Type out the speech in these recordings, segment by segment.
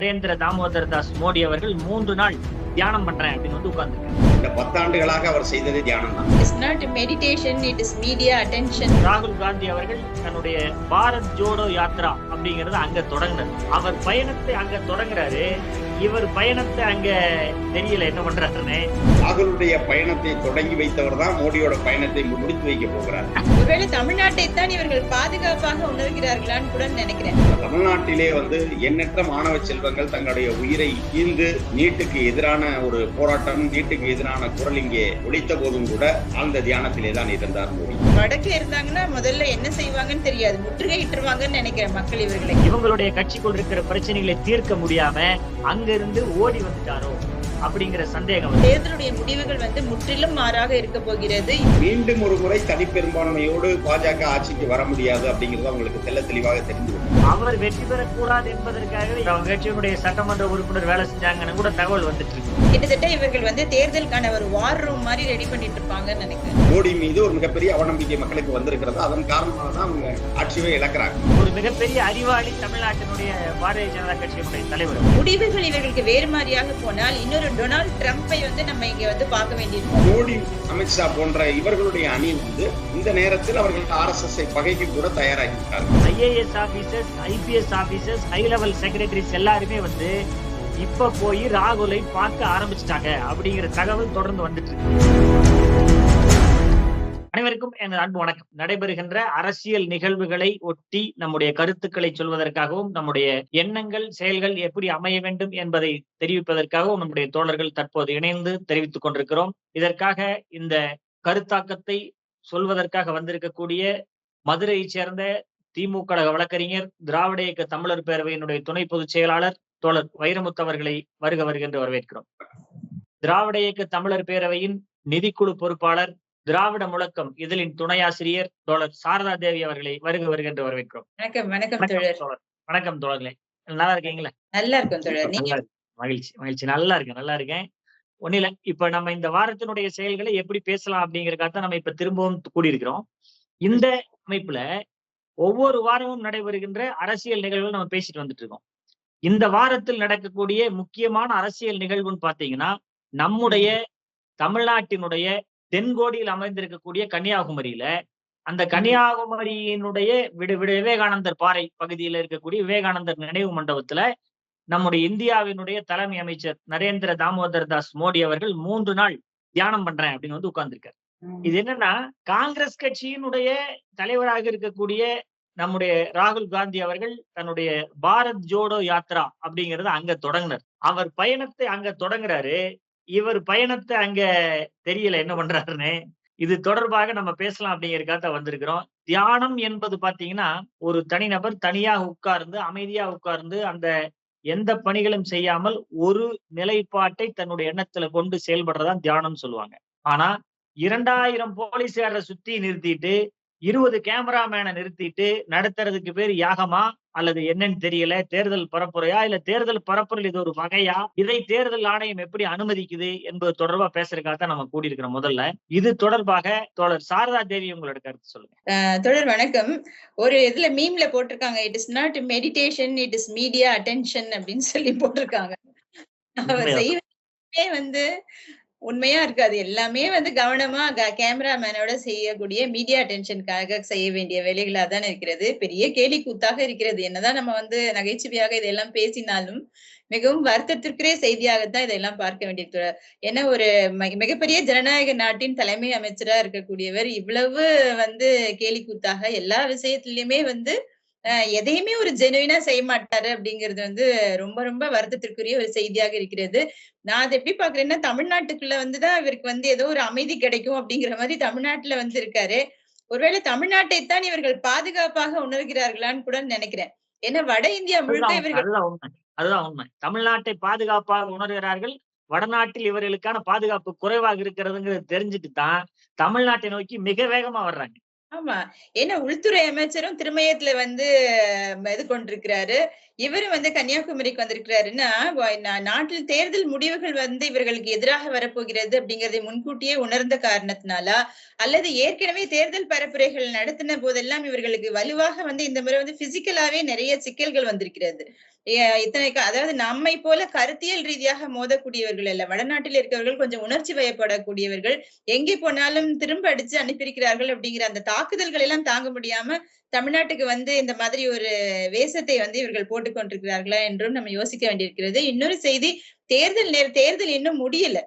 நரேந்திர தாமோதர் தாஸ் மோடி அவர்கள் 3 நாள் தியானம் பண்றேன் அப்படின்னு வந்து உட்கார்ந்துருக்காங்க. இந்த 10 ஆண்டுகளாக அவர் செய்தது தியானம் தான். It's not meditation, it is media attention. ராகுல் காந்தி அவர்கள் தன்னுடைய பாரத் ஜோடோ யாத்ரா அப்படிங்கறத அங்க தொடங்கினார். அவர் பயணத்தை அங்க தொடங்குறாரு. இவர் பயணத்தை அங்க தெரியல என்ன பண்றாருன்னு. ராகுலுடைய பயணத்தை தொடங்கி வைத்தவர் தான் மோடியோட பயணத்தை முடித்து வைக்க போகிறார். ஒருவேளை தமிழ்நாட்டை தான் இவர்கள் பாதுகாப்பாக உணர்கிறார்களான்னு கூட நினைக்கிறேன். தமிழ்நாட்டிலே எண்ணற்ற மாணவ செல்வங்கள் தங்களுடைய உயிரை ஈந்து நீட்டுக்கு எதிரான ஒரு போராட்டம், நீட்டுக்கு எதிரான குரல் இங்கே ஒலித்த போதும் கூட ஆழ்ந்த தியானத்திலே தான் இருந்தார் மோடி. வடக்கு இருந்தாங்கன்னா முதல்ல என்ன செய்வாங்கன்னு தெரியாது, முற்றுகையிட்டுருவாங்கன்னு நினைக்கிறேன் மக்கள் இவர்களை. இவங்களுடைய கட்சிக்குள் இருக்கிற பிரச்சனைகளை தீர்க்க முடியாம அங்க இருந்து ஓடி வந்துட்டாரோ அப்படிங்கிற சந்தேகம். தேர்தலுடைய முடிவுகள் முற்றிலும் மாறாக இருக்க போகிறது. மீண்டும் ஒரு முறை தனிப்பெரும்பான்மையோடு பாஜக ஆட்சிக்கு வர முடியாது அப்படிங்கிறது அவங்களுக்கு தெல்ல தெளிவாக தெரிந்து. அவர் வெற்றி பெறக்கூடாது என்பதற்காக அவங்க கட்சியினுடைய சட்டமன்ற உறுப்பினர் வேலை செஞ்சாங்கன்னு கூட தகவல் வந்துட்டு இருக்கு. கிட்டத்தட்ட இவர்கள் தேர்தலுக்கான ஒரு வார் ரூம் மாதிரி ரெடி பண்ணிட்டு இருப்பாங்கன்னு நினைக்கிறேன். மோடி மீது ஒரு மிகப்பெரிய அவநம்பிக்கை மக்களுக்கு வந்திருக்கிறது. அதன் காரணமாக தான் அவங்க ஆட்சியை இழக்கிறாங்க. ஒரு மிகப்பெரிய அறிவாளி தமிழ்நாட்டினுடைய பாரதிய ஜனதா கட்சியினுடைய தலைவர். முடிவுகள் இவர்களுக்கு வேறு மாதிரியாக போனால் இன்னொரு டொனால்ட் ட்ரம்பை நம்ம இங்க பார்க்க வேண்டியிருக்கும். மோடி, அமித்ஷா போன்ற இவர்களுடைய அணி இந்த நேரத்தில் அவர்கள் RSS பகைக்கு கூட தயாராகிவிட்டார்கள். IAS officers, IPS officers, high level secretaries எல்லாருமே இப்ப போய் ராகுலை பார்க்க ஆரம்பிச்சிட்டாங்க அப்படிங்கிற தகவல் தொடர்ந்து வந்துட்டு இருக்கு. அனைவருக்கும் எனது அன்பு வணக்கம். நடைபெறுகின்ற அரசியல் நிகழ்வுகளை ஒட்டி நம்முடைய கருத்துக்களை சொல்வதற்காகவும் நம்முடைய எண்ணங்கள், செயல்கள் எப்படி அமைய வேண்டும் என்பதை தெரிவிப்பதற்காகவும் நம்முடைய தோழர்கள் தற்போது இணைந்து தெரிவித்துக் கொண்டிருக்கிறோம். இதற்காக இந்த கருத்தாக்கத்தை சொல்வதற்காக வந்திருக்கக்கூடிய மதுரையை சேர்ந்த திமுக வழக்கறிஞர், திராவிட இயக்க தமிழர் பேரவையினுடைய துணை பொதுச் செயலாளர் தோழர் வைரமுத்து அவர்களை வருக வருகின்ற வரவேற்கிறோம். திராவிட இயக்க தமிழர் பேரவையின் நிதிக்குழு பொறுப்பாளர், திராவிட முழக்கம் இதழின் துணை ஆசிரியர் தோழர் சாரதா தேவி அவர்களை வருக வருகின்ற வரவேற்கிறோம். வணக்கம் தோழர். வணக்கம் தோழர்களே, நல்லா இருக்கீங்களா? நல்லா இருக்கும் தோழர். மகிழ்ச்சி. நல்லா இருக்கேன். ஒன்னில இப்ப நம்ம இந்த வாரத்தினுடைய செயல்களை எப்படி பேசலாம் அப்படிங்கறதுக்காக நம்ம இப்ப திரும்பவும் கூடியிருக்கிறோம். இந்த அமைப்புல ஒவ்வொரு வாரமும் நடைபெறுகின்ற அரசியல் நிகழ்வுகள் நம்ம பேசிட்டு வந்துட்டு இருக்கோம். இந்த வாரத்தில் நடக்கக்கூடிய முக்கியமான அரசியல் நிகழ்வுன்னு பாத்தீங்கன்னா, நம்முடைய தமிழ்நாட்டினுடைய தென்கோடியில் அமைந்திருக்கக்கூடிய கன்னியாகுமரியில, அந்த கன்னியாகுமரியினுடைய விவேகானந்தர் பாறை பகுதியில் இருக்கக்கூடிய விவேகானந்தர் நினைவு மண்டபத்துல நம்முடைய இந்தியாவினுடைய தலைமை அமைச்சர் நரேந்திர தாமோதர் தாஸ் மோடி அவர்கள் 3 நாள் தியானம் பண்றேன் அப்படின்னு உட்கார்ந்துருக்காரு. இது என்னன்னா, காங்கிரஸ் கட்சியினுடைய தலைவராக இருக்கக்கூடிய நம்முடைய ராகுல் காந்தி அவர்கள் தன்னுடைய பாரத் ஜோடோ யாத்ரா அப்படிங்கறத அங்க தொடங்கினார். அவர் பயணத்தை அங்க தொடங்குறாரு. இவர் பயணத்தை அங்க தெரியல என்ன பண்றாருன்னு. இது தொடர்பாக நம்ம பேசலாம் அப்படிங்கறதுக்காக வந்திருக்கிறோம். தியானம் என்பது பாத்தீங்கன்னா, ஒரு தனிநபர் தனியாக உட்கார்ந்து அமைதியா உட்கார்ந்து அந்த எந்த பணிகளும் செய்யாமல் ஒரு நிலைப்பாட்டை தன்னுடைய எண்ணத்துல கொண்டு செயல்படுறதான் தியானம் சொல்லுவாங்க. ஆனா 2000 போலீஸாரை சுத்தி நிறுத்திட்டு 20 கேமராமேனை நிறுத்திட்டு நடத்துறதுக்கு பேர் யாகமா அல்லது என்னன்னு தெரியல. தேர்தல் பரப்புரையா இல்ல தேர்தல் பரப்புரையில் இது ஒரு வகையா, இதை தேர்தல் ஆணையம் எப்படி அனுமதிக்குது என்பது தொடர்பா பேசுறதுக்காக நம்ம கூடியிருக்கிறோம். முதல்ல இது தொடர்பாக தோழர் சாரதா தேவி உங்களோட கருத்து சொல்லுங்க. தோழர் வணக்கம். ஒரு இதுல மீம்ல போட்டிருக்காங்க, it is not meditation, it is media attention அப்படின்னு சொல்லி போட்டிருக்காங்க. அவர் செய்வதே உண்மையா இருக்காது. எல்லாமே கவனமா கேமராமேனோட செய்யக்கூடிய மீடியா அட்டென்ஷனுக்காக செய்ய வேண்டிய வேலைகளா தான் இருக்கிறது. பெரிய கேலி கூத்தாக இருக்கிறது. என்னதான் நம்ம நகைச்சுவையாக இதெல்லாம் பேசினாலும் மிகவும் வருத்தத்திற்குரிய செய்தியாகத்தான் இதெல்லாம் பார்க்க வேண்டியது. ஏன்னா ஒரு மிகப்பெரிய ஜனநாயக நாட்டின் தலைமை அமைச்சரா இருக்கக்கூடியவர் இவ்வளவு கேலி கூத்தாக எல்லா விஷயத்திலயுமே எதையுமே ஒரு ஜெனுவினா செய்ய மாட்டாரு அப்படிங்கிறது ரொம்ப ரொம்ப வருத்தத்திற்குரிய ஒரு செய்தியாக இருக்கிறது. நான் அதை எப்படி பாக்குறேன்னா, தமிழ்நாட்டுக்குள்ள தான் இவருக்கு ஏதோ ஒரு அமைதி கிடைக்கும் அப்படிங்கிற மாதிரி தமிழ்நாட்டுல இருக்காரு. ஒருவேளை தமிழ்நாட்டை தான் இவர்கள் பாதுகாப்பாக உணர்கிறார்களான்னு கூட நினைக்கிறேன். ஏன்னா வட இந்தியா முழுக்க இவர்கள் அதுதான் உண்மை. தமிழ்நாட்டை பாதுகாப்பாக உணர்கிறார்கள். வடநாட்டில் இவர்களுக்கான பாதுகாப்பு குறைவாக இருக்கிறதுங்கிறது தெரிஞ்சுட்டு தான் தமிழ்நாட்டை நோக்கி மிக வேகமா வர்றாங்க. ஆமா, ஏன்னா உள்துறை அமைச்சரும் திருமயத்துல இது கொண்டிருக்கிறாரு. இவரும் கன்னியாகுமரிக்கு வந்திருக்கிறாருன்னா, நாட்டில் தேர்தல் முடிவுகள் இவர்களுக்கு எதிராக வரப்போகிறது அப்படிங்கறதை முன்கூட்டியே உணர்ந்த காரணத்தினாலா, அல்லது ஏற்கனவே தேர்தல் பரப்புரைகள் நடத்தின போதெல்லாம் இவர்களுக்கு வலுவாக இந்த முறை பிசிக்கலாவே நிறைய சிக்கல்கள் வந்திருக்கிறது. அதாவது நம்மை போல கருத்தியல் ரீதியாக மோதக்கூடியவர்கள் அல்ல. வடநாட்டில் இருக்கிறவர்கள் கொஞ்சம் உணர்ச்சி வயப்படக்கூடியவர்கள். எங்கே போனாலும் திரும்ப அடிச்சு அனுப்பியிருக்கிறார்கள் அப்படிங்கிற அந்த தாக்குதல்கள் எல்லாம் தாங்க முடியாம தமிழ்நாட்டுக்கு வந்து இந்த மாதிரி ஒரு வேஷத்தை வந்து இவர்கள் போட்டுக் கொண்டிருக்கிறார்களா என்றும் நம்ம யோசிக்க வேண்டியிருக்கிறது. இன்னொரு செய்தி, தேர்தல் இன்னும் முடியல.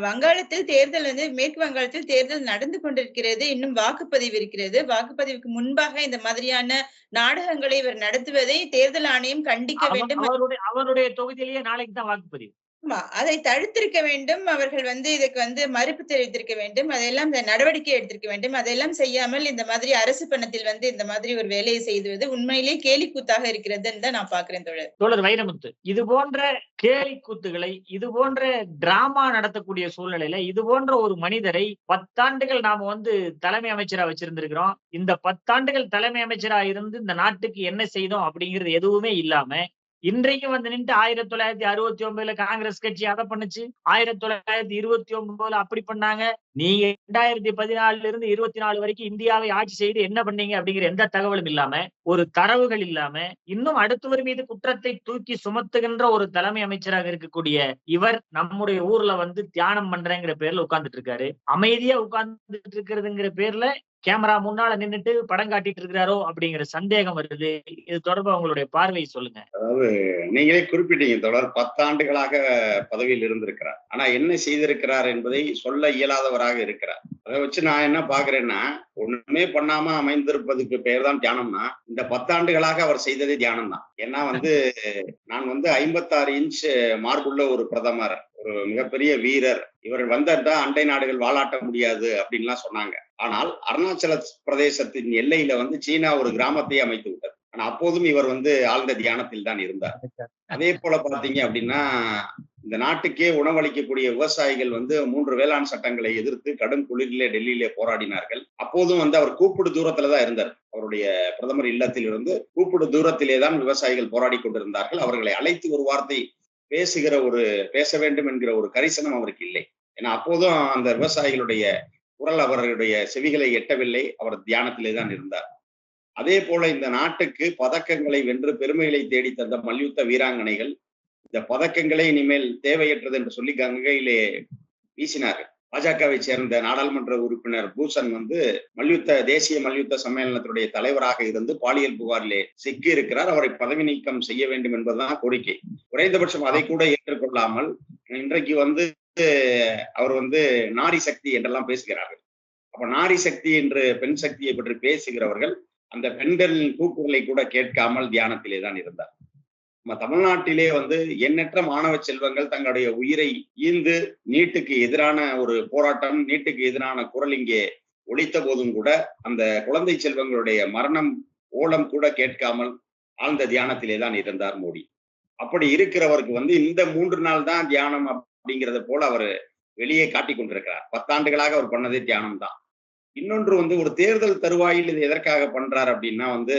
வங்காளத்தில் தேர்தல் வந்து மேற்கு வங்காளத்தில் தேர்தல் நடந்து கொண்டிருக்கிறது. இன்னும் வாக்குப்பதிவு இருக்கிறது. வாக்குப்பதிவுக்கு முன்பாக இந்த மாதிரியான நாடகங்களை இவர் நடத்துவதை தேர்தல் ஆணையம் கண்டிக்க வேண்டும். அவருடைய தொகுதியிலேயே நாளைக்கு தான் வாக்குப்பதிவு. ஆமா, அதை தடுத்திருக்க வேண்டும். அவர்கள் வந்து இதுக்கு வந்து மறுப்பு தெரிவித்திருக்க வேண்டும். அதெல்லாம் நடவடிக்கை எடுத்திருக்க வேண்டும். அதெல்லாம் செய்யாமல் இந்த மாதிரி அரசு பணத்தில் வந்து இந்த மாதிரி ஒரு வேலையை செய்துவது உண்மையிலே கேலிக்கூத்தாக இருக்கிறதுன்னு தான் நான் பாக்குறேன் தோழர் வைரமுத்து. இது போன்ற கேலி கூத்துகளை, இது போன்ற டிராமா நடத்தக்கூடிய சூழ்நிலையில இது போன்ற ஒரு மனிதரை 10 ஆண்டுகள் நாம வந்து தலைமை அமைச்சரா வச்சிருந்திருக்கிறோம். இந்த 10 ஆண்டுகள் தலைமை அமைச்சரா இருந்து இந்த நாட்டுக்கு என்ன செய்தோம் அப்படிங்கிறது எதுவுமே இல்லாம இன்றைக்கும் வந்து நின்று 1969 காங்கிரஸ் கட்சி அதை பண்ணுச்சு, 1929 அப்படி பண்ணாங்க, நீங்க 2014 இருந்து 24 வரைக்கும் இந்தியாவை ஆட்சி செய்து என்ன பண்ணீங்க அப்படிங்கிற எந்த தகவலும் இல்லாம, ஒரு தரவுகள் இல்லாம, இன்னும் அடுத்தவர் மீது குற்றத்தை தூக்கி சுமத்துகின்ற ஒரு தலைமை அமைச்சராக இருக்கக்கூடிய இவர் நம்முடைய ஊர்ல வந்து தியானம் பண்றேங்கிற பேர்ல உட்கார்ந்துட்டு இருக்காரு. அமைதியா உட்கார்ந்துட்டு இருக்கிறதுங்கிற பேர்ல கேமரா முன்னால நின்னுட்டு படம் காட்டிட்டு இருக்கிறாரோ அப்படிங்கிற சந்தேகம் வருது. இது தொடர்பா உங்களுடைய பார்வை சொல்லுங்க. அதாவது நீங்களே குறிப்பிட்டீங்க தொடர் 10 ஆண்டுகளாக பதவியில் இருந்திருக்கிறார். ஆனா என்ன செய்திருக்கிறார் என்பதை சொல்ல இயலாதவராக இருக்கிறார். அதை வச்சு நான் என்ன பாக்குறேன்னா, ஒண்ணுமே பண்ணாம அமைந்திருப்பதுக்கு பெயர் தான் தியானம்னா, இந்த 10 ஆண்டுகளாக அவர் செய்ததே தியானம் தான். ஏன்னா வந்து நான் வந்து 56 இன்ச் மார்புள்ள ஒரு பிரதமர், ஒரு மிகப்பெரிய வீரர், இவர் வந்தா அண்டை நாடுகள் வாலாட்ட முடியாது அப்படின்லாம் சொன்னாங்க. ஆனால் அருணாச்சல பிரதேசத்தின் எல்லையில வந்து சீனா ஒரு கிராமத்தை அமைத்து விட்டது. ஆனா அப்போதும் இவர் வந்து ஆழ்ந்த தியானத்தில் தான் இருந்தார். அதே போல பாத்தீங்க அப்படின்னா, இந்த நாட்டுக்கே உணவளிக்கக்கூடிய விவசாயிகள் வந்து 3 வேளாண் சட்டங்களை எதிர்த்து கடும் குளிரிலே டெல்லியிலே போராடினார்கள். அப்போதும் வந்து அவர் கூப்பிடு தூரத்துலதான் இருந்தார். அவருடைய பிரதமர் இல்லத்தில் இருந்து கூப்பிடு தூரத்திலே தான் விவசாயிகள் போராடி கொண்டிருந்தார்கள். அவர்களை அழைத்து ஒரு வார்த்தை பேச வேண்டும் என்கிற ஒரு கரிசனம் அவருக்கு இல்லை. ஏன்னா அப்போதும் அந்த விவசாயிகளுடைய குரல் அவர்களுடைய செவிகளை எட்டவில்லை. அவர் தியானத்திலே தான் இருந்தார். அதே போல இந்த நாட்டுக்கு பதக்கங்களை வென்று பெருமைகளை தேடி தந்த மல்யுத்த வீராங்கனைகள் இந்த பதக்கங்களே இனிமேல் தேவையற்றது என்று சொல்லி கங்கையிலே வீசினார்கள். பாஜகவை சேர்ந்த நாடாளுமன்ற உறுப்பினர் பூஷன் வந்து தேசிய மல்யுத்த சம்மேளனத்துடைய தலைவராக இருந்து பாலியல் புகாரிலே சிக்கி இருக்கிறார். அவரை பதவி நீக்கம் செய்ய வேண்டும் என்பதுதான் கோரிக்கை. குறைந்தபட்சம் அதை கூட ஏற்றுக்கொள்ளாமல் இன்றைக்கு வந்து அவர் வந்து நாரி சக்தி என்றெல்லாம் பேசுகிறார்கள். அப்ப நாரி சக்தி என்று பெண் சக்தியை பற்றி பேசுகிறவர்கள் அந்த பெண்களின் கூக்குகளை கூட கேட்காமல் தியானத்திலே தான் இருந்தார். நம்ம தமிழ்நாட்டிலே வந்து எண்ணற்ற மாணவ செல்வங்கள் தங்களுடைய உயிரை ஈந்து நீட்டுக்கு எதிரான ஒரு போராட்டம், நீட்டுக்கு எதிரான குரல் இங்கே ஒலித்த போதும் கூட அந்த குழந்தை செல்வங்களுடைய மரணம் ஓலம் கூட கேட்காமல் ஆழ்ந்த தியானத்திலே தான் இருந்தார் மோடி. அப்படி இருக்கிறவருக்கு வந்து இந்த 3 நாள் தான் தியானம் அப்படிங்கிறத போல அவர் வெளியே காட்டி கொண்டிருக்கிறார். 10 ஆண்டுகளாக அவர் பண்ணதே தியானம் தான். இன்னொன்று வந்து ஒரு தேர்தல் தருவாயில் இது எதற்காக பண்றாரு அப்படின்னா வந்து,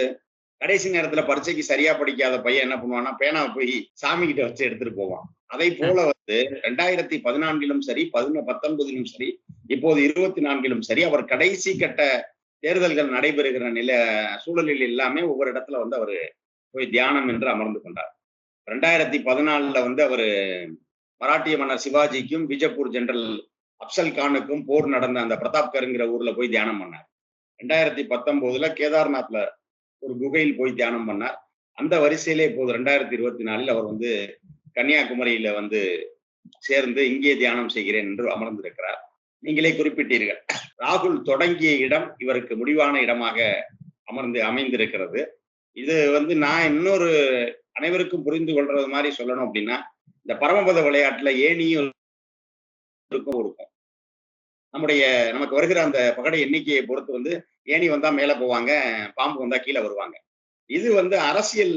கடைசி நேரத்துல பரீட்சைக்கு சரியா படிக்காத பையன் என்ன பண்ணுவான்னா, பேனாவை போய் சாமி கிட்ட வச்சு எடுத்துட்டு போவான். அதை போல வந்து 2014 சரி, 19 சரி, இப்போது 24 சரி, அவர் கடைசி கட்ட தேர்தல்கள் நடைபெறுகிற சூழலில் எல்லாமே ஒவ்வொரு இடத்துல வந்து அவரு போய் தியானம் என்று அமர்ந்து கொண்டார். 2014 வந்து அவரு மராட்டிய மன்னர் சிவாஜிக்கும் பிஜப்பூர் ஜெனரல் அப்சல் கானுக்கும் போர் நடந்த அந்த பிரதாப்கருங்கிற ஊர்ல போய் தியானம் பண்ணார். 2019 கேதார்நாத்ல ஒரு குகையில் போய் தியானம் பண்ணார். அந்த வரிசையிலே இப்போது 2024 அவர் வந்து கன்னியாகுமரியில வந்து சேர்ந்து இங்கே தியானம் செய்கிறேன் என்று அமர்ந்திருக்கிறார். நீங்களே குறிப்பிட்டீர்கள், ராகுல் தொடங்கிய இடம் இவருக்கு முடிவான இடமாக அமைந்திருக்கிறது. இது வந்து நான் இன்னொரு அனைவருக்கும் புரிந்து கொள்றது மாதிரி சொல்லணும் அப்படின்னா, இந்த பரமபத விளையாட்டுல ஏணியும் இருக்கும். நமக்கு வருகிற அந்த பகடை எண்ணிக்கையை பொறுத்து வந்து ஏணி வந்தா மேல போவாங்க, பாம்பு வந்தா கீழே வருவாங்க. இது வந்து அரசியல்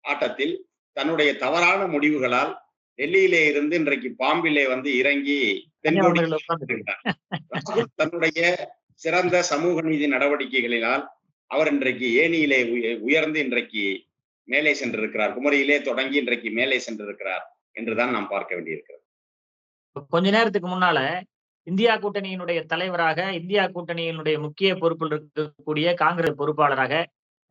ஆட்டத்தில் தன்னுடைய தவறான முடிவுகளால் டெல்லியிலே இருந்து இன்றைக்கு பாம்பிலே வந்து இறங்கி தன்னுடைய சிறந்த சமூக நீதி நடவடிக்கைகளினால் அவர் இன்றைக்கு ஏணியிலே உயர்ந்து இன்றைக்கு மேலே சென்றிருக்கிறார். குமரியிலே தொடங்கி இன்றைக்கு மேலே சென்றிருக்கிறார் என்றுதான் நாம் பார்க்க வேண்டியிருக்கிறது. கொஞ்ச நேரத்துக்கு முன்னால இந்தியா கூட்டணியினுடைய தலைவராக, இந்தியா கூட்டணியினுடைய முக்கிய பொறுப்பில் இருக்கக்கூடிய காங்கிரஸ் பொறுப்பாளராக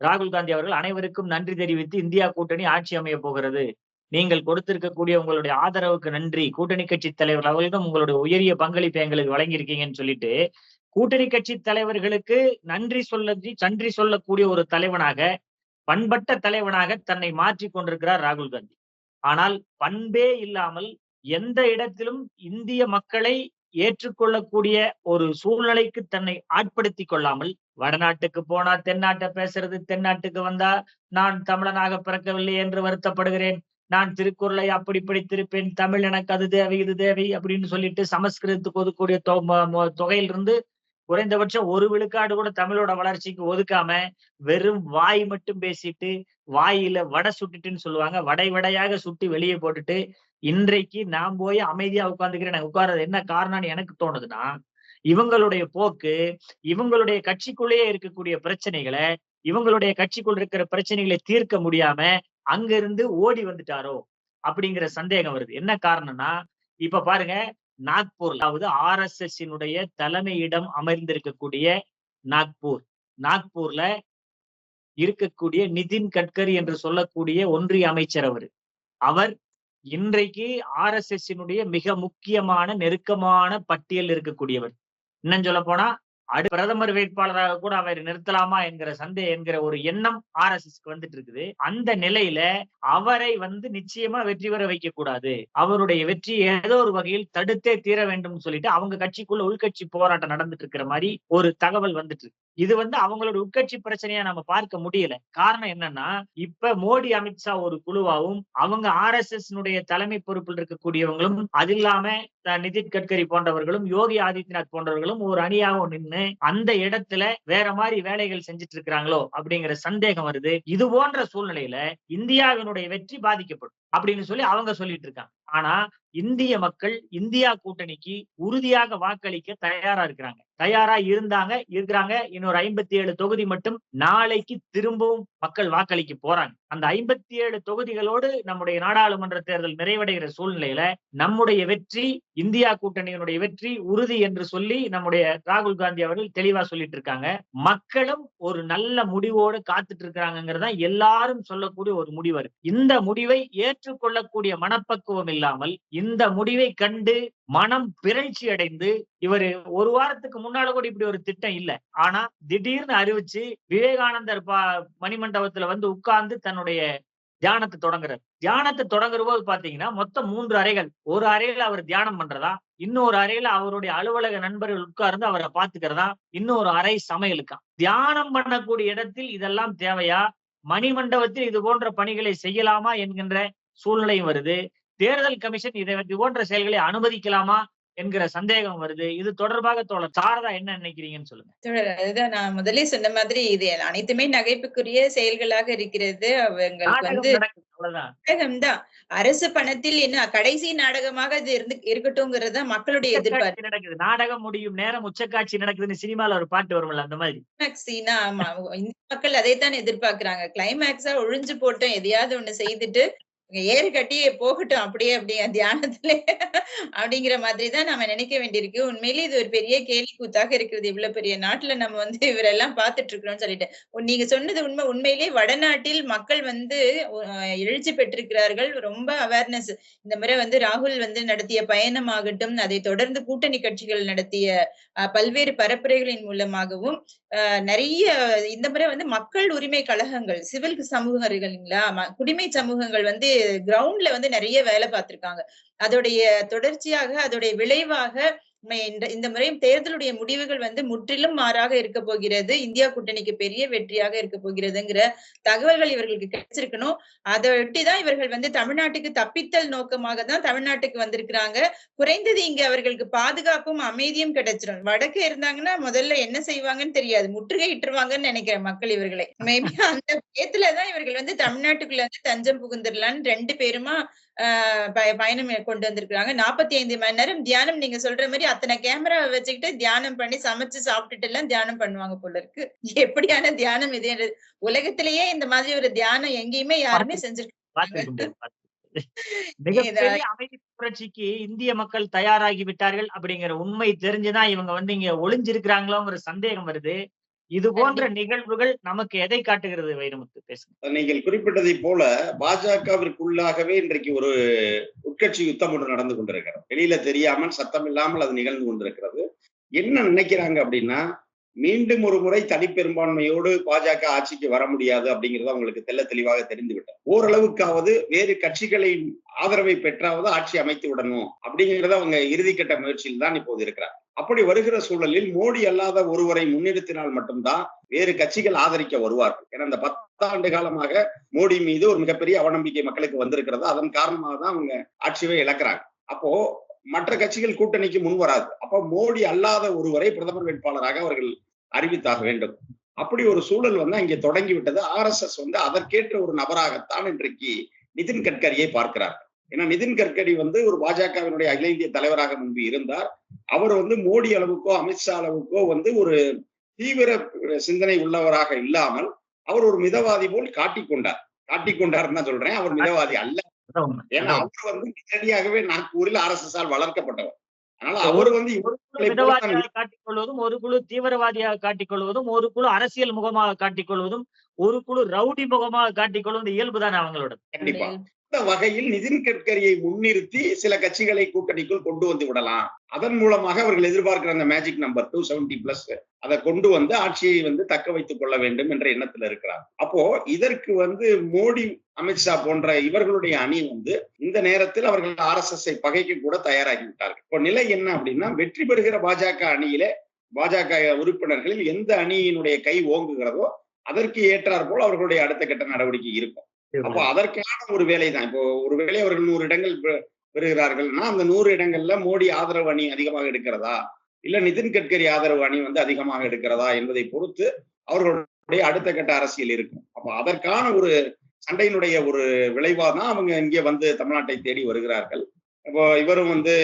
ராகுல் காந்தி அவர்கள் அனைவருக்கும் நன்றி தெரிவித்து இந்தியா கூட்டணி ஆட்சி அமைய போகிறது. நீங்கள் கொடுத்திருக்கக்கூடிய உங்களுடைய ஆதரவுக்கு நன்றி. கூட்டணி கட்சி தலைவர் அவர்களிடம் உங்களுடைய உயரிய பங்களிப்பை எங்களுக்கு வழங்கியிருக்கீங்கன்னு சொல்லிட்டு, கூட்டணி கட்சி தலைவர்களுக்கு நன்றி சொல்லக்கூடிய ஒரு தலைவனாக, பண்பட்ட தலைவனாக தன்னை மாற்றிக் கொண்டிருக்கிறார் ராகுல் காந்தி. ஆனால் பண்பே இல்லாமல் எந்த இடத்திலும் இந்திய மக்களை ஏற்றுக்கொள்ளக்கூடிய ஒரு சூழ்நிலைக்கு தன்னை ஆட்படுத்திக் கொள்ளாமல், வடநாட்டுக்கு போனா தென்னாட்டை பேசுறது, தென்னாட்டுக்கு வந்தா நான் தமிழனாக பிறக்கவில்லை என்று வருத்தப்படுகிறேன், நான் திருக்குறளை அப்படி படித்திருப்பேன், தமிழ் எனக்கு அது தேவை இது தேவை அப்படின்னு சொல்லிட்டு சமஸ்கிருதத்துக்கு ஒதுக்கூடிய தொகையிலிருந்து குறைந்தபட்சம் 1 விழுக்காடு கூட தமிழோட வளர்ச்சிக்கு ஒதுக்காம வெறும் வாய் மட்டும் பேசிட்டு, வாயில வடை சுட்டுட்டுன்னு சொல்லுவாங்க, வடை வடையாக சுட்டி வெளியே போட்டுட்டு, இன்றைக்கு நான் போய் அமைதியா உட்கார்ந்துக்கிறேன். உட்கார்றது என்ன காரணம்னு எனக்கு தோணுதுன்னா, இவங்களுடைய போக்கு, இவங்களுடைய கட்சிக்குள்ளேயே இருக்கக்கூடிய பிரச்சனைகளை, இவங்களுடைய கட்சிக்குள் இருக்கிற பிரச்சனைகளை தீர்க்க முடியாம அங்கிருந்து ஓடி வந்துட்டாரோ அப்படிங்கிற சந்தேகம் வருது. என்ன காரணம்னா, இப்ப பாருங்க, நாக்பூர், அதாவது RSS தலைமையிடம் அமர்ந்திருக்கக்கூடிய நாக்பூர்ல இருக்கக்கூடிய நிதின் கட்கரி என்று சொல்லக்கூடிய ஒன்றிய அமைச்சர் அவர் இன்றைக்கு RSS மிக முக்கியமான நெருக்கமான பட்டியல் இருக்கக்கூடியவர். இன்னும் சொல்ல போனா பிரதமர் வேட்பாளராக கூட அவர் நிறுத்தலாமா என்கிற ஒரு எண்ணம் RSSக்கு வந்துட்டு இருக்குது. அந்த நிலையில அவரை நிச்சயமா வெற்றி பெற வைக்க கூடாது, அவருடைய வெற்றி ஏதோ ஒரு வகையில் தடுத்தே தீர வேண்டும் சொல்லிட்டு அவங்க கட்சிக்குள்ள உள்கட்சி போராட்டம் நடந்துட்டு இருக்கிற மாதிரி ஒரு தகவல் வந்துட்டு இருக்கு. இது அவங்களோட உட்கட்சி பிரச்சனையா நம்ம பார்க்க முடியல. காரணம் என்னன்னா, இப்ப மோடி அமித்ஷா ஒரு குழுவாவும், அவங்க RSS தலைமை பொறுப்பில் இருக்கக்கூடியவங்களும், அது இல்லாம நிதின் கட்கரி போன்றவர்களும், யோகி ஆதித்யநாத் போன்றவர்களும் ஒரு அணியாகவும் நின்று அந்த இடத்துல வேற மாதிரி வேலைகள் செஞ்சுட்டு இருக்கிறாங்களோ அப்படிங்கிற சந்தேகம் வருது. இது போன்ற சூழ்நிலையில இந்தியாவினுடைய வெற்றி பாதிக்கப்படும் அப்படின்னு சொல்லி அவங்க சொல்லிட்டு இருக்காங்க. ஆனா இந்திய மக்கள் இந்தியா கூட்டணிக்கு உறுதியாக வாக்களிக்க தயாரா இருக்கிறாங்க. இன்னொரு 57 தொகுதி மட்டும் நாளைக்கு திரும்பவும் மக்கள் வாக்களிக்க போறாங்க. அந்த 57 தொகுதிகளோடு நம்முடைய நாடாளுமன்ற தேர்தல் நிறைவடைகிற சூழ்நிலையில நம்முடைய வெற்றி, இந்தியா கூட்டணியினுடைய வெற்றி உறுதி என்று சொல்லி நம்முடைய ராகுல் காந்தி அவர்கள் தெளிவா சொல்லிட்டு இருக்காங்க. மக்களும் ஒரு நல்ல முடிவோடு காத்துட்டு இருக்கிறாங்கிறதா எல்லாரும் சொல்லக்கூடிய ஒரு முடிவு. இந்த முடிவை ஏற்றுக்கொள்ளக்கூடிய மனப்பக்குவம் இல்லாமல், இந்த முடிவை கண்டு மனம் பிறழ்ச்சி அடைந்து, இவரு ஒரு வாரத்துக்கு முன்னால கூட இப்படி ஒரு திட்டம் இல்ல, ஆனா திடீர்னு அறிவிச்சு விவேகானந்தர் மணிமண்டபத்துல உட்கார்ந்து தன்னுடைய தியானத்தை தொடங்குற போது பாத்தீங்கன்னா மொத்தம் 3 அறைகள். ஒரு அறையில அவர் தியானம் பண்றதா, இன்னொரு அறையில அவருடைய அலுவலக நண்பர்கள் உட்கார்ந்து அவரை பாத்துக்கிறதா, இன்னொரு அறை சமையலுக்கா. தியானம் பண்ணக்கூடிய இடத்தில் இதெல்லாம் தேவையா? மணிமண்டபத்தில் இது போன்ற பணிகளை செய்யலாமா என்கின்ற சூழ்நிலையும் வருது. தேர்தல் கமிஷன் இது போன்ற செயல்களை அனுமதிக்கலாமா என்கிற சந்தேகம் வருது. இது தொடர்பாக தோழர் சாரதா என்ன நினைக்கிறீங்கன்னு சொல்லுங்க. அதுதான் நான் முதலே சொன்ன மாதிரி இது அனைத்துமே நகைப்புக்குரிய செயல்களாக இருக்கிறது. அவங்களுக்கு நாடகம்தான். அரசு பணத்தில் என்ன கடைசி நாடகமாக இது இருக்கட்டும்ங்கிறது மக்களுடைய எதிர்பார்ப்பு. நடக்குது, நாடகம் முடியும் நேரம் உச்சக்காட்சி நடக்குதுன்னு சினிமால ஒரு பாட்டு வரும்ல, அந்த மாதிரி. ஆமா, இந்த மக்கள் அதைத்தான் எதிர்பார்க்கிறாங்க. கிளைமேக்ஸா ஒழிஞ்சு போட்டோம், எதையாவது ஒண்ணு செய்துட்டு ஏறு கட்டியே போகட்டும் அப்படியே தியானத்துல அப்படிங்கிற மாதிரிதான் நம்ம நினைக்க வேண்டியிருக்கு. உண்மையிலேயே இது ஒரு பெரிய கேலி கூத்தாக இருக்கிறது. இவ்வளவு பெரிய நாட்டுல நம்ம இவரெல்லாம் பார்த்துட்டு இருக்கிறோம்னு சொல்லிட்டு நீங்க சொன்னது உண்மையிலேயே வடநாட்டில் மக்கள் எழுச்சி பெற்றிருக்கிறார்கள். ரொம்ப அவேர்னஸ். இந்த முறை ராகுல் நடத்திய பயணமாகட்டும், அதை தொடர்ந்து கூட்டணி கட்சிகள் நடத்திய பல்வேறு பரப்புரைகளின் மூலமாகவும் நிறைய இந்த முறை மக்கள் உரிமை கழகங்கள், சிவில் சமூகங்கள், குடிமை சமூகங்கள் கிரவுண்ட்ல நிறைய வேலை பார்த்திருக்காங்க. அதோடைய தொடர்ச்சியாக, அதோடைய விளைவாக இந்த முறை தேர்தலுடைய முடிவுகள் முற்றிலும் மாறாக இருக்க போகிறது. இந்தியா கூட்டணிக்கு பெரிய வெற்றியாக இருக்க போகிறதுங்கிற தகவல்கள் இவர்களுக்கு கிடைச்சிருக்கணும். அதை ஒட்டிதான் இவர்கள் தமிழ்நாட்டுக்கு தப்பித்தல் நோக்கமாக தான் தமிழ்நாட்டுக்கு வந்திருக்கிறாங்க. குறைந்தது இங்க அவர்களுக்கு பாதுகாப்பும் அமைதியும் கிடைச்சிடும். வடக்கு இருந்தாங்கன்னா முதல்ல என்ன செய்வாங்கன்னு தெரியாது, முற்றுகை இட்டுருவாங்கன்னு நினைக்கிறேன் மக்கள் இவர்களை. மேபி அந்த பயத்துலதான் இவர்கள் தமிழ்நாட்டுக்குள்ள தஞ்சம் புகுந்துடலான்னு 2 பேருமா பயணம் கொண்டு வந்திருக்காங்க. 45 மணி நேரம் தியானம். நீங்க சொல்ற மாதிரி அத்தனை கேமரா வச்சுக்கிட்டு தியானம் பண்ணி சமைச்சு சாப்பிட்டுட்டு எல்லாம் தியானம் பண்ணுவாங்க போல இருக்கு. எப்படியான தியானம் இது? உலகத்திலேயே இந்த மாதிரி ஒரு தியானம் எங்கேயுமே யாருமே செஞ்சிருக்காங்க. மிகப்பெரிய அமைதி புரட்சிக்கு இந்திய மக்கள் தயாராகி விட்டார்கள் அப்படிங்கிற உண்மை தெரிஞ்சுதான் இவங்க இங்க ஒளிஞ்சிருக்கிறாங்களோங்கிற சந்தேகம் வருது. இது போன்ற நிகழ்வுகள் நமக்கு எதை காட்டுகிறது வைரமுத்து? பேசுங்க. நீங்கள் குறிப்பிட்டதை போல பாஜகவிற்குள்ளாகவே இன்றைக்கு ஒரு உட்கட்சி யுத்தம் ஒன்று நடந்து கொண்டிருக்கிறது. வெளியில தெரியாமல் சத்தம் இல்லாமல் அது நிகழ்ந்து கொண்டிருக்கிறது. என்ன நினைக்கிறாங்க அப்படின்னா, மீண்டும் ஒரு முறை தனிப்பெரும்பான்மையோடு பாஜக ஆட்சிக்கு வர முடியாது அப்படிங்கிறது அவங்களுக்கு தெள்ள தெளிவாக தெரிந்துவிட்டது. ஓரளவுக்காவது வேறு கட்சிகளின் ஆதரவை பெற்றாவது ஆட்சி அமைத்து விடணும் அப்படிங்கிறத அவங்க இறுதிக்கட்ட முயற்சியில் தான் இப்போது இருக்கிறார். அப்படி வருகிற சூழலில் மோடி அல்லாத ஒருவரை முன்னிறுத்தினால் மட்டும்தான் வேறு கட்சிகள் ஆதரிக்க வருவார்கள். ஏன்னா இந்த 10 ஆண்டு காலமாக மோடி மீது ஒரு மிகப்பெரிய அவநம்பிக்கை மக்களுக்கு வந்திருக்கிறது. அதன் காரணமாக தான் அவங்க ஆட்சியை இழக்கிறாங்க. அப்போ மற்ற கட்சிகள் கூட்டணிக்கு முன் வராது. அப்ப மோடி அல்லாத ஒருவரை பிரதமர் வேட்பாளராக அவர்கள் அறிவித்தாக வேண்டும். அப்படி ஒரு சூழல் வந்து அங்கே தொடங்கி விட்டது. RSS வந்து அதற்கேற்ற ஒரு நபராகத்தான் இன்றைக்கு நிதின் கட்கரியை பார்க்கிறார். ஏன்னா நிதின் கட்கரி வந்து ஒரு பாஜகவினுடைய அகில இந்திய தலைவராக முன்பு இருந்தார். அவர் வந்து மோடி அளவுக்கோ அமித்ஷா அளவுக்கோ வந்து ஒரு தீவிர சிந்தனை உள்ளவராக இல்லாமல் அவர் ஒரு மிதவாதி போல் காட்டிக்கொண்டார்ன்னு தான் சொல்றேன். அவர் மிதவாதி அல்ல. ஏன்னா அவர் வந்து நேரடியாகவே நாக்பூரில் RSS ஆல் வளர்க்கப்பட்டவர். அதனால அவர் வந்து ஒரு குழு மிதவாதியாக காட்டிக்கொள்வதும், ஒரு குழு தீவிரவாதியாக காட்டிக்கொள்வதும், ஒரு குழு அரசியல் முகமாக காட்டிக்கொள்வதும், ஒரு குழு ரவுடி முகமாக காட்டிக்கொள்வது இயல்புதானே அவங்களோட. கண்டிப்பா இந்த வகையில் நிதின் கட்கரியை முன்னிறுத்தி சில கட்சிகளை கூட்டணிக்குள் கொண்டு வந்து விடலாம். அதன் மூலமாக அவர்கள் எதிர்பார்க்கிற அந்த மேஜிக் நம்பர் 270+ அதை கொண்டு வந்து ஆட்சியை வந்து தக்க வைத்துக் கொள்ள வேண்டும் என்ற எண்ணத்துல இருக்கிறார். அப்போ இதற்கு வந்து மோடி அமித்ஷா போன்ற இவர்களுடைய அணி வந்து இந்த நேரத்தில் அவர்கள் RSS-ஐ பகைக்க கூட தயாராகி விட்டார்கள். இப்போ நிலை என்ன அப்படின்னா, வெற்றி பெறுகிற பாஜக அணியிலே பாஜக உறுப்பினர்களில் எந்த அணியினுடைய கை ஓங்குகிறதோ அதற்கு ஏற்றார் போல் அவர்களுடைய அடுத்த கட்ட நடவடிக்கை இருக்கும். அப்போ அதற்கான ஒரு வேலை தான். இப்போ ஒருவேளை அவர்கள் 100 இடங்கள் பெறுகிறார்கள்னா அந்த 100 இடங்கள்ல மோடி ஆதரவு அணி அதிகமாக எடுக்கிறதா, இல்ல நிதின் கட்கரி ஆதரவு அணி வந்து அதிகமாக எடுக்கிறதா என்பதை பொறுத்து அவர்களுடைய அடுத்த கட்ட அரசியல் இருக்கும். அப்ப அதற்கான ஒரு சண்டையினுடைய ஒரு விளைவா தான் அவங்க இங்கே வந்து தமிழ்நாட்டை தேடி வருகிறார்கள். இப்போ இவரும் வந்து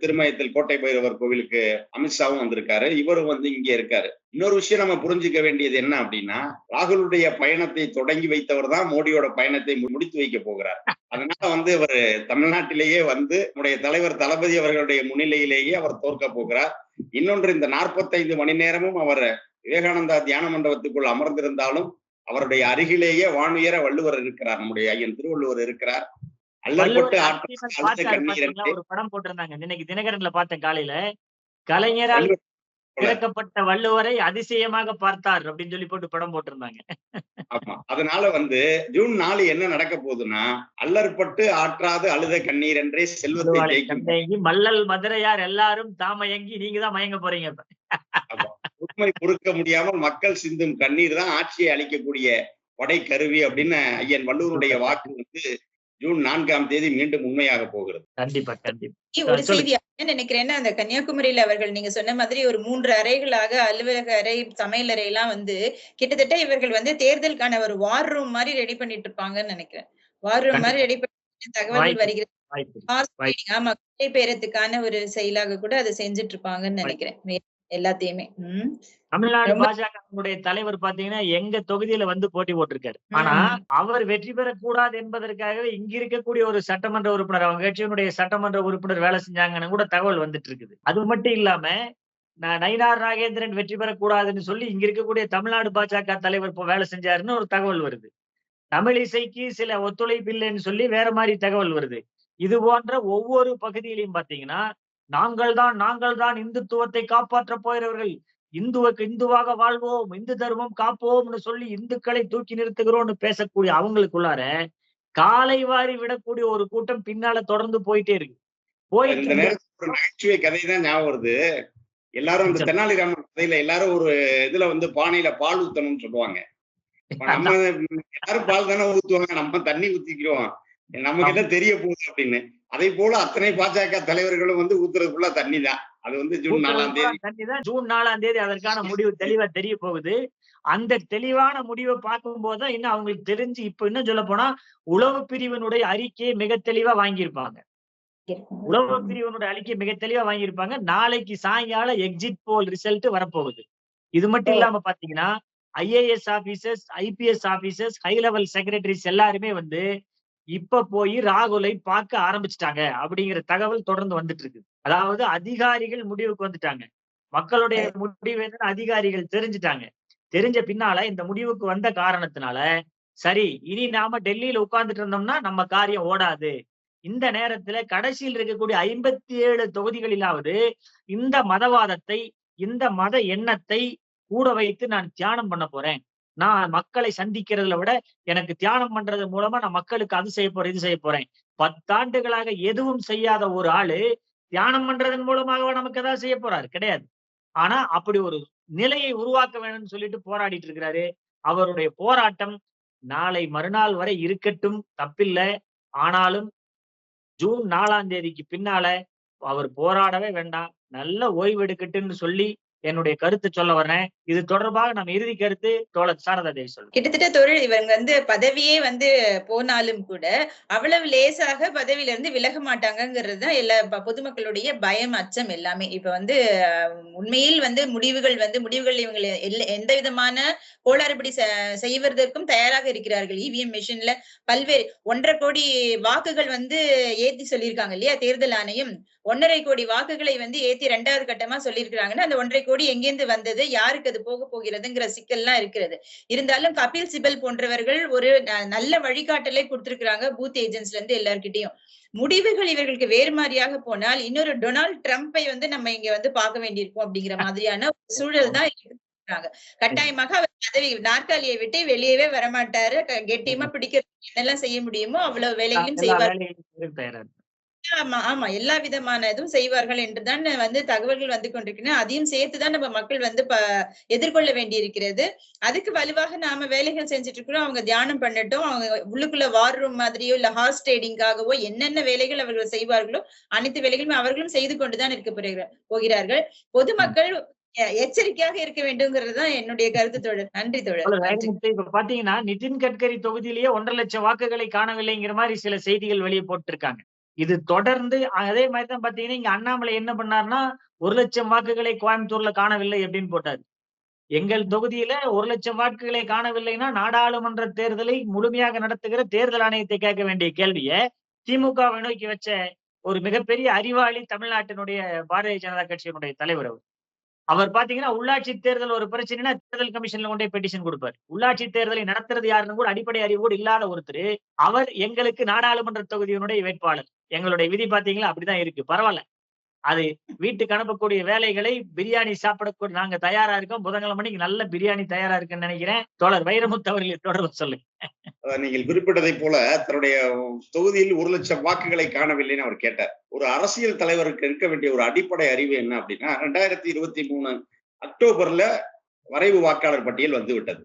திருமயத்தில் கோட்டை பைரவர் கோவிலுக்கு அமித்ஷாவும் வந்திருக்காரு. இவரும் வந்து இங்கே இருக்காரு. இன்னொரு விஷயம் நம்ம புரிஞ்சுக்க வேண்டியது என்ன அப்படின்னா, ராகுலுடைய பயணத்தை தொடங்கி வைத்தவர் தான் மோடியோட பயணத்தை முடித்து வைக்க போகிறார். அதனால வந்து அவர் தமிழ்நாட்டிலேயே வந்து நம்முடைய தலைவர் தளபதி அவர்களுடைய முன்னிலையிலேயே அவர் தோற்க போகிறார். இன்னொன்று, இந்த 45 மணி நேரமும் அவர் விவேகானந்தா தியான மண்டபத்துக்குள் அமர்ந்திருந்தாலும் அவருடைய அருகிலேயே வானுயர வள்ளுவர் இருக்கிறார். நம்முடைய ஐயன் திருவள்ளுவர் இருக்கிறார். ஒரு படம் போட்டிருந்தாங்க இன்னைக்கு தினகரன்ல பார்த்தேன் காலையில. கலைஞரால் திறக்கப்பட்ட வள்ளுவரை அதிசயமாக பார்த்தார் அப்படின்னு சொல்லி போட்டு படம் போட்டிருந்தாங்க. ஆமா, அதனால வந்து ஜூன் 4 என்ன நடக்க போகுதுன்னா, அல்லற்பட்டு ஆற்றாது அழுத கண்ணீர் என்றே செல்வத்தை மல்லல் மதுரையார் எல்லாரும் தாமயங்கி நீங்க தான் மயங்க போறீங்க. உண்மை பொறுக்க முடியாமல் மக்கள் சிந்தும் கண்ணீர் தான் ஆட்சியை அளிக்கக்கூடிய படை கருவி அப்படின்னு ஐயன் வள்ளுவருடைய வாக்கு வந்து ஜூன் 4ஆம் தேதி மீண்டும் உண்மையாக போகிறது. கண்டிப்பா. ஒரு செய்தி நினைக்கிறேன்னா, அந்த கன்னியாகுமரியில அவர்கள் நீங்க சொன்ன மாதிரி ஒரு 3 அறைகளாக அலுவலக அறை, சமையல் அறை எல்லாம் வந்து கிட்டத்தட்ட இவர்கள் வந்து தேர்தலுக்கான ஒரு வார் ரூம் மாதிரி ரெடி பண்ணிட்டு இருப்பாங்கன்னு நினைக்கிறேன். வார் ரூம் மாதிரி ரெடி பண்ணி தகவல்கள் வருகிறது. ஆமா, பேரத்துக்கான ஒரு செயலாக கூட அதை செஞ்சுட்டு இருப்பாங்கன்னு நினைக்கிறேன் எல்லாத்தையுமே. தமிழ்நாடு பாஜக தலைவர் பாத்தீங்கன்னா எங்க தொகுதியில வந்து போட்டி போட்டிருக்காரு. ஆனா அவர் வெற்றி பெறக்கூடாது என்பதற்காகவே இங்க இருக்கக்கூடிய ஒரு சட்டமன்ற உறுப்பினர், அவங்க கட்சியினுடைய சட்டமன்ற உறுப்பினர் வேலை செஞ்சாங்கன்னு கூட தகவல் வந்துட்டு இருக்குது. அது மட்டும் இல்லாம நயினார் நாகேந்திரன் வெற்றி பெறக்கூடாதுன்னு சொல்லி இங்க இருக்கக்கூடிய தமிழ்நாடு பாஜக தலைவர் இப்போ வேலை செஞ்சாருன்னு ஒரு தகவல் வருது. தமிழிசைக்கு சில ஒத்துழைப்பு இல்லைன்னு சொல்லி வேற மாதிரி தகவல் வருது. இது போன்ற ஒவ்வொரு பகுதியிலையும் பாத்தீங்கன்னா நாங்கள் தான் இந்துத்துவத்தை காப்பாற்ற போகிறவர்கள், இந்துவாக வாழ்வோம், இந்து தர்மம் காப்போம்னு சொல்லி இந்துக்களை தூக்கி நிறுத்துகிறோம்னு பேசக்கூடிய அவங்களுக்குள்ளார காலை வாரி விடக்கூடிய ஒரு கூட்டம் பின்னால தொடர்ந்து போயிட்டே இருக்கு. இந்த நேரத்துல ஒரு நகைச்சுவை கதை தான் ஞாபகம் வருது. எல்லாரும் இந்த தெனாலிராமன் கதையில எல்லாரும் ஒரு இதுல வந்து பானையில பால் ஊத்தணும்னு சொல்லுவாங்க. நம்ம எல்லாரும் பால் தானே ஊத்துவாங்க, நம்ம தண்ணி ஊத்திக்கிறோம், நமக்கு என்ன தெரிய போகுது அப்படின்னு. அதே போல அத்தனை பாஜக தலைவர்களும் வந்து ஊத்துறதுக்குள்ள தண்ணி தான். அது வந்து ஜூன் 4ஆம் தேதி தண்ணி தான். ஜூன் 4ஆம் தேதி அதற்கான முடிவு தெளிவா தெரிய போகுது. அந்த தெளிவான முடிவை பார்க்கும் போதுதான் இன்னும் அவங்களுக்கு தெரிஞ்சு, இப்ப இன்னும் சொல்ல போனா உளவு பிரிவினுடைய அறிக்கையை மிக தெளிவா வாங்கியிருப்பாங்க. உளவு பிரிவினுடைய அறிக்கையை மிக தெளிவா வாங்கியிருப்பாங்க. நாளைக்கு சாயங்காலம் எக்ஸிட் போல் ரிசல்ட் வரப்போகுது. இது மட்டும் இல்லாம பாத்தீங்கன்னா IAS officers, IPS officers, high level secretaries எல்லாருமே வந்து இப்ப போய் ராகுலை பார்க்க ஆரம்பிச்சுட்டாங்க அப்படிங்கிற தகவல் தொடர்ந்து வந்துட்டு இருக்கு. அதாவது அதிகாரிகள் முடிவுக்கு வந்துட்டாங்க. மக்களுடைய முடிவு அதிகாரிகள் தெரிஞ்சுட்டாங்க. தெரிஞ்ச பின்னால இந்த முடிவுக்கு வந்த காரணத்தினால, சரி இனி நாம டெல்லியில உட்கார்ந்துட்டு இருந்தோம்னா நம்ம காரியம் ஓடாது. இந்த நேரத்துல கடைசியில் இருக்கக்கூடிய 57 தொகுதிகளிலாவது இந்த மதவாதத்தை, இந்த மத எண்ணத்தை கூட வைத்து நான் தியானம் பண்ண போறேன். நான் மக்களை சந்திக்கிறதுல விட எனக்கு தியானம் பண்றது மூலமா நான் மக்களுக்கு அது செய்ய போறேன், இது செய்ய போறேன். 10 ஆண்டுகளாக எதுவும் செய்யாத ஒரு ஆளு தியானம் பண்றதன் மூலமாகவா நமக்கு ஏதாவது செய்ய போறாரு? கிடையாது. ஆனா அப்படி ஒரு நிலையை உருவாக்க வேணும்னு சொல்லிட்டு போராடிட்டு இருக்கிறாரு. அவருடைய போராட்டம் நாளை மறுநாள் வரை இருக்கட்டும், தப்பில்ல. ஆனாலும் ஜூன் 4ஆம் தேதிக்கு பின்னால அவர் போராடவே வேண்டாம். நல்ல ஓய்வு எடுக்கட்டும்னு சொல்லி என்னுடைய கருத்து சொல்ல வர்றேன். இது தொடர்பாக நம்ம இறுதி கருத்து தோழர் சாரதா தேவி சொல்லுங்க. கிட்டத்தட்ட தொழில் இவங்க பதவியே போனாலும் கூட அவ்வளவு லேசாக பதவியில இருந்து விலக மாட்டாங்கிறது தான் எல்லா பொதுமக்களுடைய பயம், அச்சம் எல்லாமே. இப்ப உண்மையில் முடிவுகள் இவங்க எந்த விதமான கோளாறுபடி செய்வதற்கும் தயாராக இருக்கிறார்கள். இவிஎம் மிஷின்ல பல்வேறு 1.5 கோடி வாக்குகள் ஏத்தி சொல்லியிருக்காங்க இல்லையா? தேர்தல் ஆணையம் 1.5 கோடி வாக்குகளை ஏத்தி 2வது கட்டமா சொல்லியிருக்கிறாங்கன்னா அந்த 1.5 கோடி எங்கேருந்து வந்தது, யாருக்கு அது போக போகிறதுங்கிற சிக்கல்லாம் இருக்கிறது. இருந்தாலும் கபில் சிபல் போன்றவர்கள் ஒரு நல்ல வழிகாட்டலை கொடுத்திருக்கிறாங்க பூத் ஏஜென்ட்ஸ்ல இருந்து எல்லார்கிட்டையும். முடிவுகள் இவர்களுக்கு வேறு மாதிரியாக போனால் இன்னொரு டொனால்ட் ட்ரம்ப்பை நம்ம இங்க பார்க்க வேண்டியிருக்கும் அப்படிங்கிற மாதிரியான ஒரு சூழல் தான் இருக்கிறாங்க. கட்டாயமாக அவர் பதவி நாற்காலியை விட்டு வெளியவே வரமாட்டாரு. கெட்டியமா பிடிக்கிறதுக்கு என்னெல்லாம் செய்ய முடியுமோ அவ்வளவு வேலைகளையும் செய்வார். ஆமா எல்லா விதமான இதுவும் செய்வார்கள் என்றுதான் தகவல்கள் கொண்டிருக்கின்றன. அதையும் சேர்த்துதான் நம்ம மக்கள் எதிர்கொள்ள வேண்டி இருக்கிறது. அதுக்கு வலுவாக நாம வேலைகள் செஞ்சுட்டு இருக்கிறோம். அவங்க தியானம் பண்ணட்டும். அவங்க உள்ளுக்குள்ள வார் ரூம் மாதிரியோ இல்ல ஹார்ஸ் ட்ரேடிங்காகவோ என்னென்ன வேலைகள் அவர்கள் செய்வார்களோ அனைத்து வேலைகளும் அவர்களும் செய்து கொண்டுதான் இருக்க போகிறார்கள். பொதுமக்கள் எச்சரிக்கையாக இருக்க வேண்டும்ங்கிறதுதான் என்னுடைய கருத்து தோழர். நன்றி தோழர். இப்ப பாத்தீங்கன்னா நிதின் கட்கரி தொகுதியிலேயே 1.5 லட்சம் வாக்குகளை காணவில்லைங்கிற மாதிரி சில செய்திகள் வெளியே போட்டிருக்காங்க. இது தொடர்ந்து அதே மாதிரிதான் பாத்தீங்கன்னா இங்க அண்ணாமலை என்ன பண்ணாருன்னா 1 லட்சம் வாக்குகளை கோயம்புத்தூர்ல காணவில்லை அப்படின்னு போட்டாரு. எங்கள் தொகுதியில 1 லட்சம் வாக்குகளை காணவில்லைன்னா நாடாளுமன்ற தேர்தலை முழுமையாக நடத்துகிற தேர்தல் ஆணையத்தை கேட்க வேண்டிய கேள்வியை திமுகவை நோக்கி வச்ச ஒரு மிகப்பெரிய அறிவாளி தமிழ்நாட்டினுடைய பாரதிய ஜனதா கட்சியினுடைய தலைவர் அவர் பாத்தீங்கன்னா உள்ளாட்சி தேர்தல் ஒரு பிரச்சனைனா தேர்தல் கமிஷன்ல கொண்டே பெட்டிஷன் கொடுப்பாரு. உள்ளாட்சி தேர்தலை நடத்துறது யாருன்னு கூட அடிப்படை அறிவு கூட இல்லாத ஒருத்தர் அவர் எங்களுக்கு நாடாளுமன்ற தொகுதியினுடைய வேட்பாளர். எங்களுடைய விதி பாத்தீங்களா அப்படிதான் இருக்கு. பரவாயில்ல, அது வீட்டுக்கு அனுப்பக்கூடிய வேலைகளை பிரியாணி சாப்பிடக்கூடிய நாங்க தயாரா இருக்கோம். புதன்கிழமை மணிக்கு நல்ல பிரியாணி தயாரா இருக்குன்னு நினைக்கிறேன். தோழர் வைரமுத்து அவர்களை தொடர்பு சொல்லுங்க. நீங்கள் குறிப்பிட்டதை போல தன்னுடைய தொகுதியில் 1 லட்சம் வாக்குகளை காணவில்லைன்னு அவர் கேட்டார். ஒரு அரசியல் தலைவருக்கு இருக்க வேண்டிய ஒரு அடிப்படை அறிவு என்ன அப்படின்னா 2023 அக்டோபர்ல வரைவு வாக்காளர் பட்டியல் விட்டது.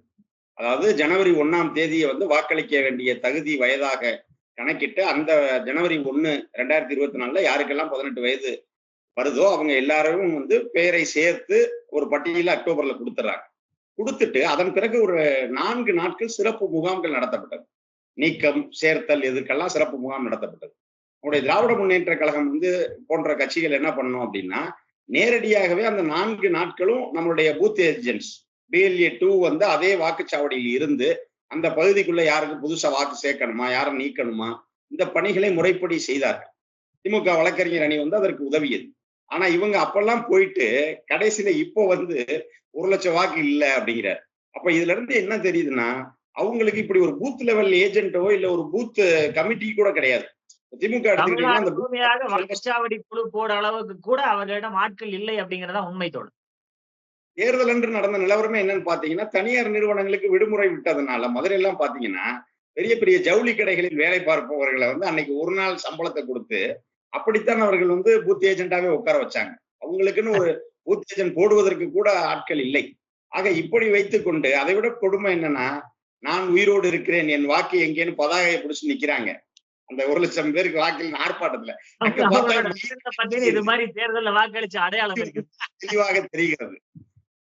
அதாவது ஜனவரி 1ஆம் தேதியை வாக்களிக்க வேண்டிய தகுதி வயதாக கணக்கிட்டு அந்த ஜனவரி 1, 2024 யாருக்கெல்லாம் 18 வயது வருதோ அவங்க எல்லாரும் பெயரை சேர்த்து ஒரு பட்டியல அக்டோபர்ல கொடுத்துறாங்க. கொடுத்துட்டு அதன் பிறகு ஒரு 4 நாட்கள் சிறப்பு முகாம்கள் நடத்தப்பட்டது. நீக்கம், சேர்த்தல் இதுக்கெல்லாம் சிறப்பு முகாம் நடத்தப்பட்டது. நம்முடைய திராவிட முன்னேற்ற கழகம் போன்ற கட்சிகள் என்ன பண்ணோம் அப்படின்னா நேரடியாகவே அந்த 4 நாட்களும் நம்மளுடைய பூத் ஏஜென்ட்ஸ் BLA 2 அதே வாக்குச்சாவடியில் இருந்து அந்த பகுதிக்குள்ள யாருக்கு புதுசா வாக்கு சேர்க்கணுமா, யாரை நீக்கணுமா, இந்த பணிகளை முறைப்படி செய்தார்கள். திமுக வழக்கறிஞர் அணி அதற்கு உதவியது. ஆனா இவங்க அப்பெல்லாம் போயிட்டு கடைசியில இப்போ 1 லட்சம் வாக்கு இல்லை அப்படிங்கிறார். அப்ப இதுல இருந்து என்ன தெரியுதுன்னா அவங்களுக்கு இப்படி ஒரு பூத் லெவல் ஏஜென்ட்டோ இல்ல ஒரு பூத் கமிட்டி கூட கிடையாது. திமுக எடுத்துக்கிட்டீங்கன்னா வாக்குச்சாவடி குழு போட அளவுக்கு கூட அவர்களிடம் ஆட்கள் இல்லை அப்படிங்கறதா உண்மை தோழர். தேர்தல் என்று நடந்த நிலவரமே என்னன்னு பாத்தீங்கன்னா தனியார் நிறுவனங்களுக்கு விடுமுறை விட்டதுனால மதுரையெல்லாம் பாத்தீங்கன்னா பெரிய பெரிய ஜவுளி கடைகளில் வேலை பார்ப்பவர்களை அன்னைக்கு ஒரு நாள் சம்பளத்தை கொடுத்து அப்படித்தான் அவர்கள் பூத் ஏஜென்டாவே உட்கார வச்சாங்க. அவங்களுக்குன்னு ஒரு பூத் ஏஜென்ட் போடுவதற்கு கூட ஆட்கள் இல்லை. ஆக இப்படி வைத்துக் கொண்டு அதை விட கொடுமை என்னன்னா நான் உயிரோடு இருக்கிறேன், என் வாக்கு எங்கேன்னு பதாகையை பிடிச்சு நிக்கிறாங்க. அந்த 1 லட்சம் பேருக்கு வாக்கில் ஆர்ப்பாட்டத்துல இது மாதிரி தேர்தல்ல வாக்களிச்ச அடையாளம் தெளிவாக தெரிகிறது.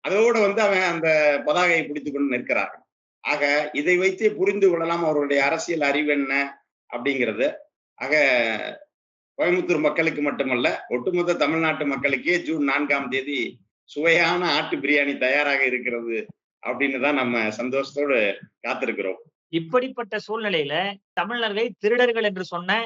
அதோட அவன் அந்த பதாகையை பிடித்துக் கொண்டு நிற்கிறார்கள். ஆக இதை வைத்தே புரிந்து கொள்ளலாம் அவருடைய அரசியல் அறிவு என்ன அப்படிங்கிறது. ஆக கோயம்புத்தூர் மக்களுக்கு மட்டுமல்ல ஒட்டுமொத்த தமிழ்நாட்டு மக்களுக்கே ஜூன் 4ஆம் தேதி சுவையான ஆட்டு பிரியாணி தயாராக இருக்கிறது அப்படின்னு தான் நம்ம சந்தோஷத்தோடு காத்திருக்கிறோம். இப்படிப்பட்ட சூழ்நிலையில தமிழர்களை திருடர்கள் என்று சொன்ன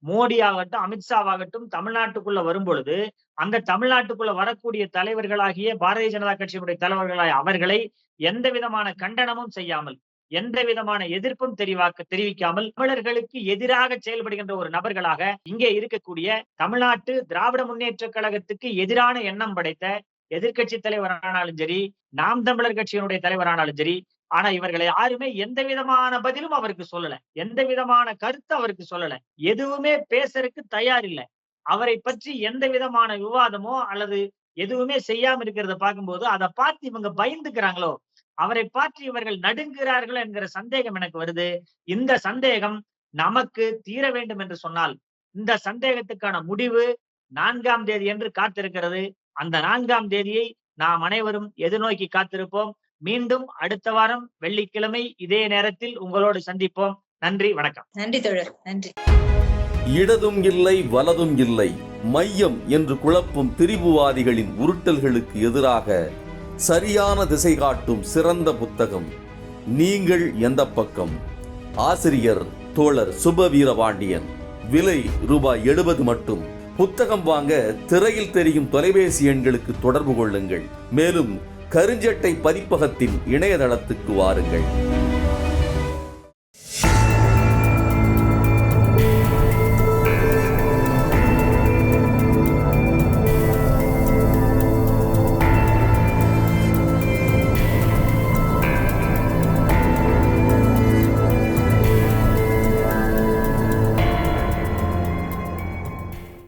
மோடி ஆகட்டும், அமித்ஷாவாகட்டும் தமிழ்நாட்டுக்குள்ள வரும் பொழுது அந்த தமிழ்நாட்டுக்குள்ள வரக்கூடிய தலைவர்களாகிய பாரதிய ஜனதா கட்சியினுடைய தலைவர்களாய் அவர்களை எந்த விதமான கண்டனமும் செய்யாமல், எந்த விதமான எதிர்ப்பும் தெரிவிக்காமல் தமிழர்களுக்கு எதிராக செயல்படுகின்ற ஒரு நபர்களாக இங்கே இருக்கக்கூடிய தமிழ்நாட்டு திராவிட முன்னேற்ற கழகத்துக்கு எதிரான எண்ணம் படைத்த எதிர்க்கட்சி தலைவரானாலும் சரி, நாம் தமிழர் கட்சியினுடைய தலைவரானாலும் சரி, ஆனா இவர்களை யாருமே எந்த விதமான பதிலும் அவருக்கு சொல்லல, எந்த விதமான கருத்து அவருக்கு சொல்லல, எதுவுமே பேசுறதுக்கு தயார் இல்லை. அவரை பற்றி எந்த விதமான விவாதமோ அல்லது எதுவுமே செய்யாம இருக்கிறத பார்க்கும்போது அதை பார்த்து இவங்க பயந்துக்கிறாங்களோ, அவரை பார்த்து இவர்கள் நடுங்குகிறார்கள் என்கிற சந்தேகம் எனக்கு வருது. இந்த சந்தேகம் நமக்கு தீர வேண்டும் என்று சொன்னால் இந்த சந்தேகத்துக்கான முடிவு 4ஆம் தேதி என்று காத்திருக்கிறது. அந்த 4ஆம் தேதியை நாம் அனைவரும் எதிர்நோக்கி காத்திருப்போம். மீண்டும் அடுத்த வாரம் வெள்ளிக்கிழமை இதே நேரத்தில் உங்களோடு சந்திப்போம். நன்றி, வணக்கம். நன்றி தோழர், நன்றி. இடதும் இல்லை வலதும் இல்லை, மையம் என்று குழப்பும் திரிபுவாதிகளின் உருட்டல்களுக்கு எதிராக சரியான திசை காட்டும் சிறந்த புத்தகம் நீங்கள் எந்த பக்கம். ஆசிரியர் தோழர் சுபவீரபாண்டியன். விலை ரூபாய் 70 மட்டும். புத்தகம் வாங்க திரையில் தெரியும் தொலைபேசி எண்களுக்கு தொடர்பு கொள்ளுங்கள். மேலும் கருஞ்சட்டை பதிப்பகத்தின் இணையதளத்துக்கு வாருங்கள்.